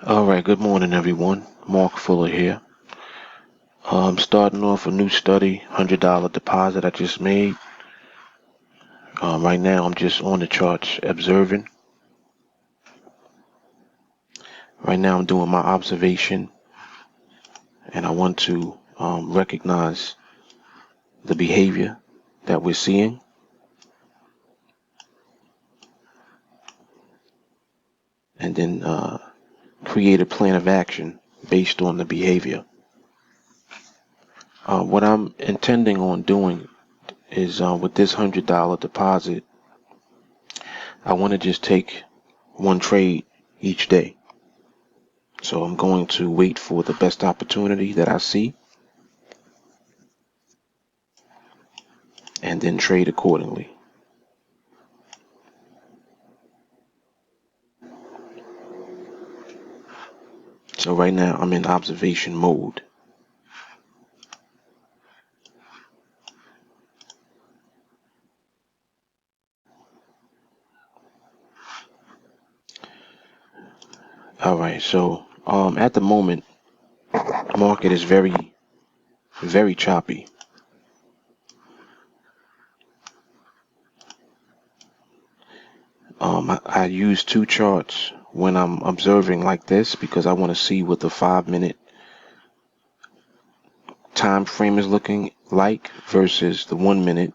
All right, good morning, everyone. Mark Fuller here. I'm starting off a new study, $100 deposit I just made. Right now, I'm just on the charts observing. Right now, I'm doing my observation, and I want to recognize the behavior that we're seeing, and then create a plan of action based on the behavior. What I'm intending on doing is with this $100 deposit, I want to just take one trade each day. So I'm going to wait for the best opportunity that I see and then trade accordingly. So right now I'm in observation mode. All right, so at the moment, the market is very choppy. I use two charts when I'm observing like this because I want to see what the 5-minute time frame is looking like versus the 1 minute.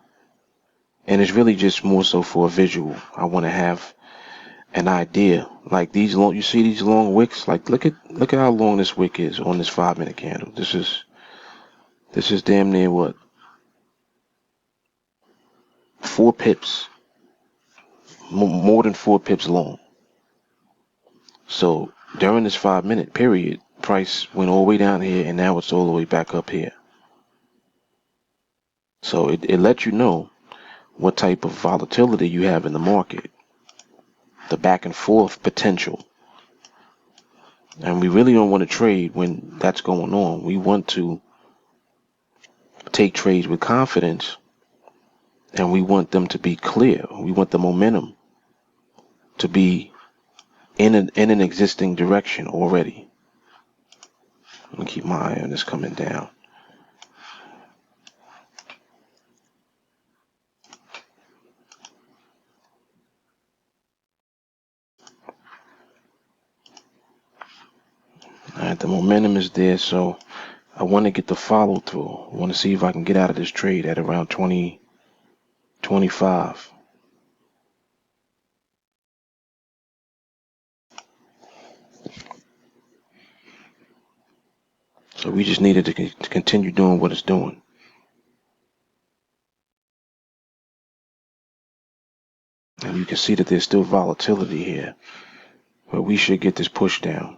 And it's really just more so for a visual. I want to have an idea. Like these long, you see these long wicks? Like look at how long this wick is on this 5-minute candle. This is damn near what? 4 pips, more than 4 pips long. So during this 5-minute period, price went all the way down here and now it's all the way back up here. So it lets you know what type of volatility you have in the market, the back and forth potential. And we really don't want to trade when that's going on. We want to take trades with confidence and we want them to be clear. We want the momentum to be in an existing direction already. Let me keep my eye on this coming down. All right, the momentum is there, so I want to get the follow through. I want to see if I can get out of this trade at around 2025. So we just needed to continue doing what it's doing. And you can see that there's still volatility here, but we should get this push down.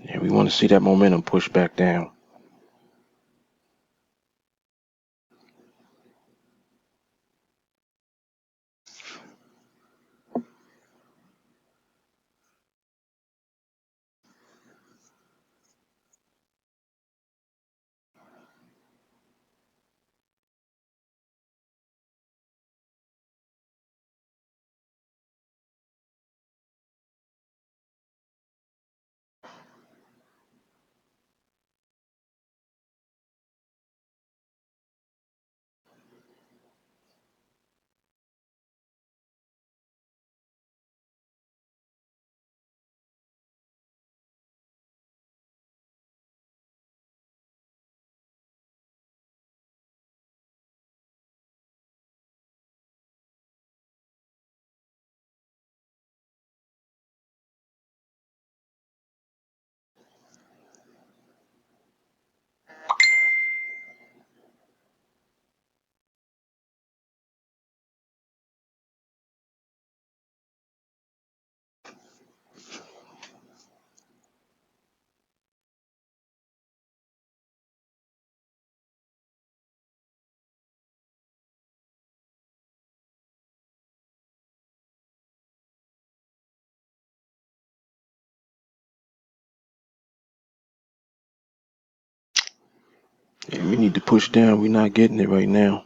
And we want to see that momentum push back down. Yeah, we need to push down. We're not getting it right now.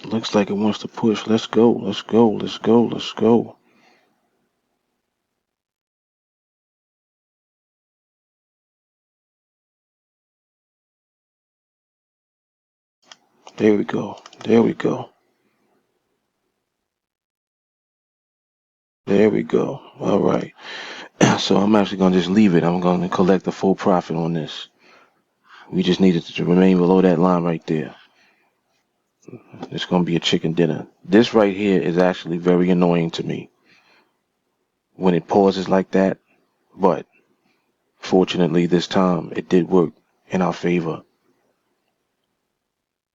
Looks like it wants to push. Let's go. Let's go. Let's go. Let's go. There we go. There we go. There we go. All right. So I'm actually going to just leave it. I'm going to collect the full profit on this. We just needed to remain below that line right there. It's going to be a chicken dinner. This right here is actually very annoying to me when it pauses like that. But fortunately, this time it did work in our favor.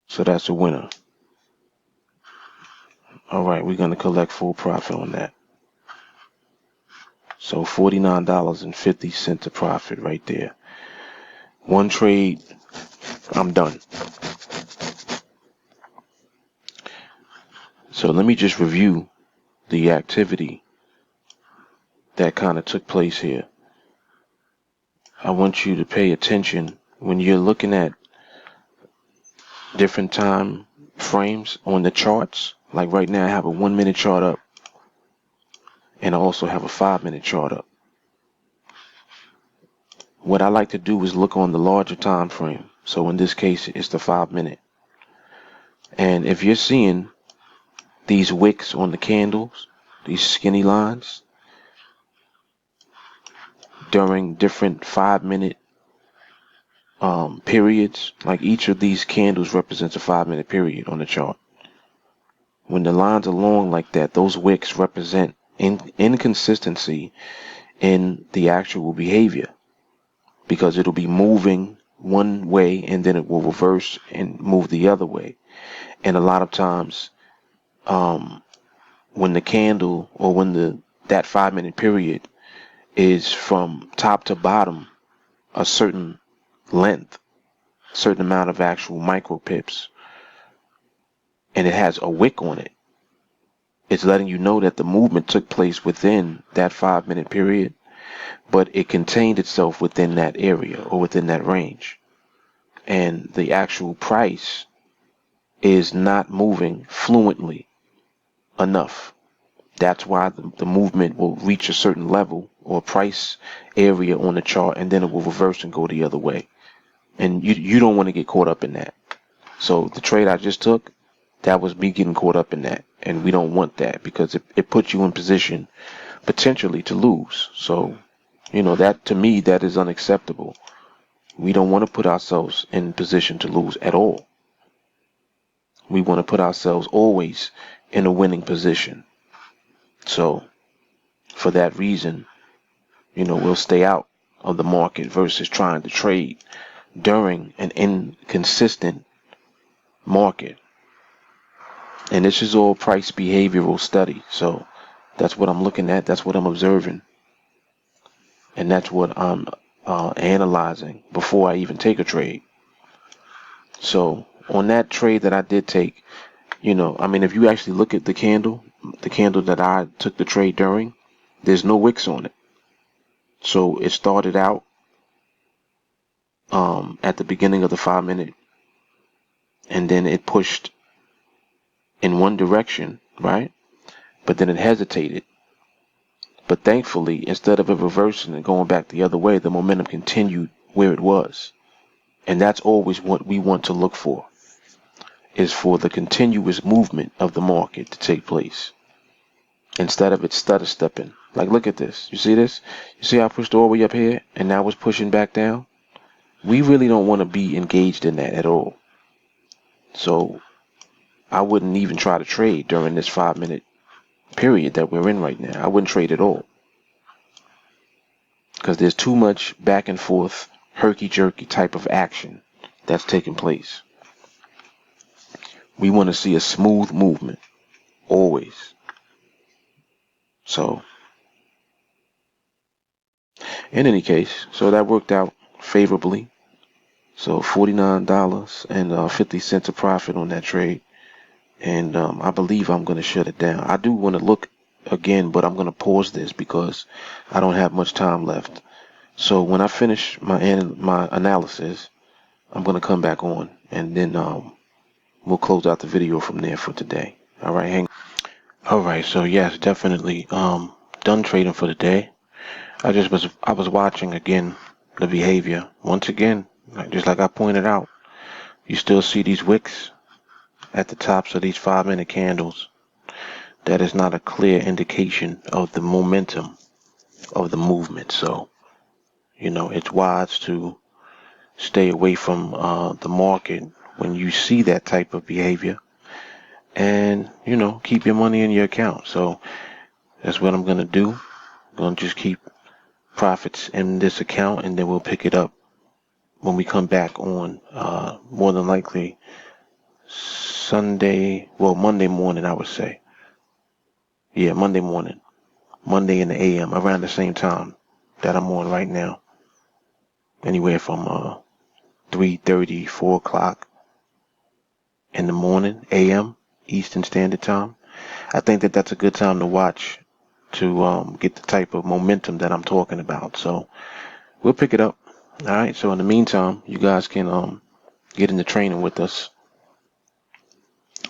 So that's a winner. All right, we're going to collect full profit on that. So $49.50 a profit right there. One trade, I'm done. So let me just review the activity that kind of took place here. I want you to pay attention when you're looking at different time frames on the charts. Like right now I have a 1 minute chart up and I also have a 5 minute chart up. What I like to do is look on the larger time frame. So in this case it's the 5 minute. And if you're seeing these wicks on the candles, these skinny lines during different 5 minute periods, like each of these candles represents a 5 minute period on the chart. When the lines are long like that, those wicks represent inconsistency in the actual behavior, because it'll be moving one way and then it will reverse and move the other way. And a lot of times when the candle or when that 5 minute period is from top to bottom a certain length, certain amount of actual micro pips, and it has a wick on it, it's letting you know that the movement took place within that 5 minute period, but it contained itself within that area or within that range. And the actual price is not moving fluently enough. That's why the movement will reach a certain level or price area on the chart, and then it will reverse and go the other way. And you don't want to get caught up in that. So the trade I just took, that was me getting caught up in that. And we don't want that, because it puts you in position potentially to lose. So, that to me, that is unacceptable. We don't want to put ourselves in position to lose at all. We want to put ourselves always in a winning position. So for that reason, we'll stay out of the market versus trying to trade during an inconsistent market. And this is all price behavioral study. So that's what I'm looking at. That's what I'm observing. And that's what I'm analyzing before I even take a trade. So on that trade that I did take, if you actually look at the candle that I took the trade during, there's no wicks on it. So it started out at the beginning of the 5 minute, and then it pushed in one direction, right? But then it hesitated. But thankfully, instead of it reversing and going back the other way, the momentum continued where it was. And that's always what we want to look for, is for the continuous movement of the market to take place, instead of it stutter stepping. Like, look at this. You see this? You see how I pushed all the way up here and now it's pushing back down? We really don't want to be engaged in that at all. So I wouldn't even try to trade during this 5 minute period that we're in right now. I wouldn't trade at all, because there's too much back and forth, herky-jerky type of action that's taking place. We want to see a smooth movement, always. So, in any case, so that worked out favorably. So $49.50 a profit on that trade. and I believe I'm going to shut it down. I do want to look again, but I'm going to pause this because I don't have much time left. So when I finish my analysis, I'm going to come back on, and then we'll close out the video from there for today. All right, hang. All right, so yes, definitely done trading for the day. I was watching again the behavior once again, just like I pointed out. You still see these wicks at the tops of these 5-minute candles. That is not a clear indication of the momentum of the movement. So, it's wise to stay away from the market when you see that type of behavior, and, keep your money in your account. So that's what I'm going to do. I'm going to just keep profits in this account, and then we'll pick it up when we come back on, more than likely Monday morning, I would say. Yeah, Monday morning. Monday in the AM, around the same time that I'm on right now. Anywhere from 3:30, 4 o'clock in the morning, AM, Eastern Standard Time. I think that that's a good time to watch to get the type of momentum that I'm talking about. So we'll pick it up. All right. So in the meantime, you guys can get into training with us.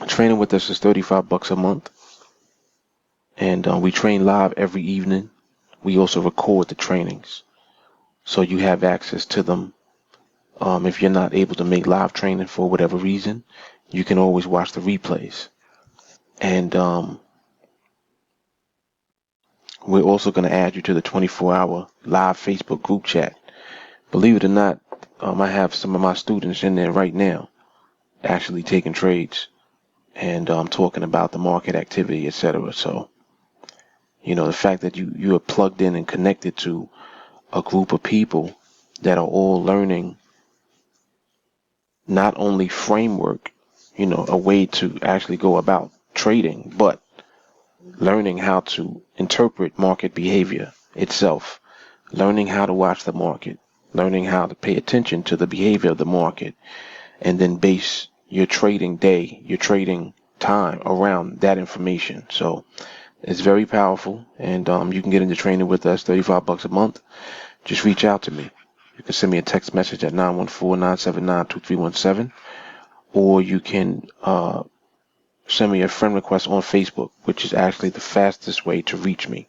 Training with us is $35 a month, and we train live every evening. We also record the trainings, so you have access to them. If you're not able to make live training for whatever reason, you can always watch the replays. And we're also going to add you to the 24-hour live Facebook group chat. Believe it or not, I have some of my students in there right now actually taking trades and talking about the market activity, etc. So, the fact that you are plugged in and connected to a group of people that are all learning not only framework, a way to actually go about trading, but learning how to interpret market behavior itself, learning how to watch the market, learning how to pay attention to the behavior of the market, and then base your trading day, your trading time around that information. So it's very powerful, and you can get into training with us, $35 a month. Just reach out to me. You can send me a text message at 914-979-2317, or you can send me a friend request on Facebook, which is actually the fastest way to reach me.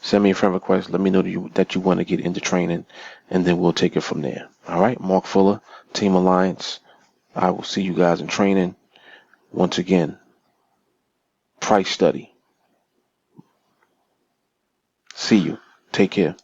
Send me a friend request. Let me know that you want to get into training, and then we'll take it from there. All right, Mark Fuller, TeamAlliance. I will see you guys in training. Once again, price study. See you. Take care.